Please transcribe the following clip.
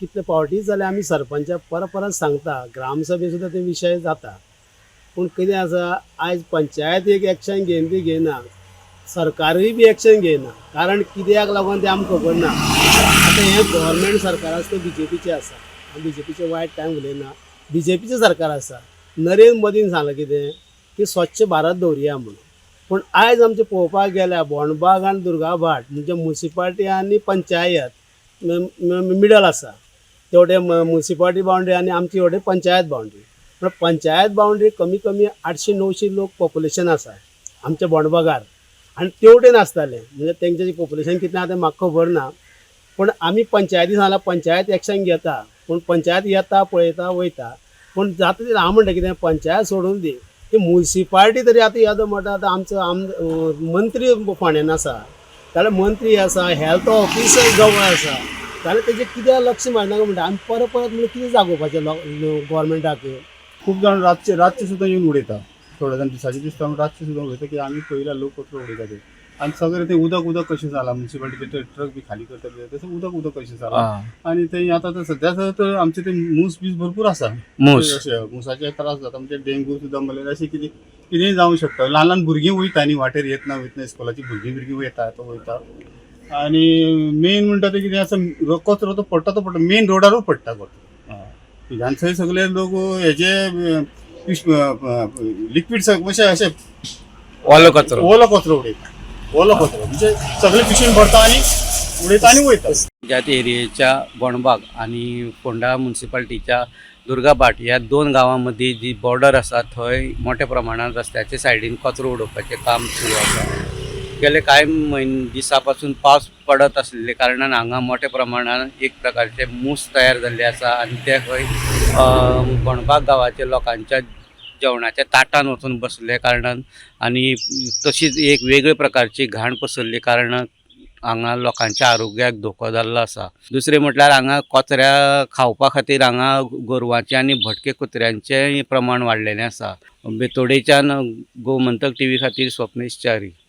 कितले फावटी जाल्यार आमी सरपंचाक परत सांगता, ग्रामसभेक सुद्दां ते विशय जाता. पूण कितें आसा, आयज पंचायत एक एक्शन घेवन ती घेयना, सरकारूय बी एक्शन घेयना. कारण कित्याक लागून तें आमकां खबर ना. आतां हें गव्हर्मेंट सरकार आसा तें बीजेपीचें आसा. हांव बीजेपीचें वायट कांय उलयना. बीजेपीचें सरकार आसा. नरेंद्र मोदीन सांगलां कितें की स्वच्छ भारत दवरया म्हणून. पूण आयज आमचें पळोवपाक गेल्यार बोंडबाग आनी दुर्गाभाट म्हणजे म्युनिसिपालिटी आनी पंचायत मिडल आसा. तेवढे म्युनिसिपालिटी बाउंड्री आनी आमची एवढे पंचायत बाउंड्री. पण पंचायत बाउंड्री कमी कमी 800-900 लोक पॉप्युलेशन आसा आमच्या बोंडबागार. आनी तेवटेन आसताले म्हणजे तेंचें पॉप्युलेशन कितें आसा तें म्हाका खबर ना. पूण आमी पंचायती सांगलां पंचायत एक्शन घेता. पूण पंचायत येता पळयता वयता. पूण जाता तितलें हांव म्हणटा कितें पंचायत सोडून दी, ती म्युनिसिपालिटी तरी आतां येदो म्हणटा आतां आमचो मंत्री फोंड्यान आसा, जाल्यार मंत्री आसा, हेल्थ ऑफिसर जवळ आसा, जाल्यार तेजें कित्याक लक्ष मारनाका म्हणटा. आमी परत म्हणून कितें जागोवपाचें गव्हर्मेंटाक. खूप जण रातचे सुद्दां येवन उडयता. थोडे जाण दिसाचे दिसता पूण रातचे सुद्दां उडयता की आमी पयला लोक कसलो उडयता ते. आनी सगळें ते उदक कशें जाला म्युनिसिपालिटीचे ट्रक बी खाली करता तसं उदक कशें जाला. आनी ते आतां तर सद्या तर आमचे ते मूस बीस भरपूर आसा. अशे मुसाचे त्रास जाता म्हणजे डेंगू सुद्दां मलेरिया अशें कितेंय जावंक शकता. ल्हान ल्हान भुरगीं वयता न्ही वाटेर येतना इस्कॉलाची भुरगीं वयता. आनी मेन म्हणटा ते कितें आसा, कचरो तो पडटा मेन रोडारूच पडटा कचरो. आनी थंय सगळे लोक हेजे लिक्वीड अशें ओलो कचरो उडयता. ओलो कचरो म्हणजे सगळे पिशवीन भरता आनी उडयता आनी वयता. ज्या एरियेच्या बोंडबाग आणि फोंडा म्युनिसिपालिटीच्या दुर्गाभाट या 2 गावांमध्ये जी बॉर्डर आसा थंय मोठ्या प्रमाणात रस्त्याच्या सायडीन कचरो उडोवपाचें काम सुरू आसा. गेले कांय दिसा पासून पावस पडत आसलेले कारणान हांगा मोठ्या प्रमाणात एक प्रकारचे मूस तयार जाल्ले आसा आनी ते खंय बोंडबाग गांवाच्या लोकांच्या जेवणाच्या ताटान वचून बसले कारणान आनी तशीच एक वेगळे प्रकारची घाण पसरल्ले कारणान हांगा लोकांच्या आरोग्याक धोको जाल्लो आसा. दुसरें म्हटल्यार हांगा कचऱ्या खावपा खातीर हांगा गोरवांचे आनी भटके कुत्र्यांचें प्रमाण वाडलेलें आसा. बेतोडेच्यान गोमंतक टीव्ही खातीर स्वप्नेश च्यारी.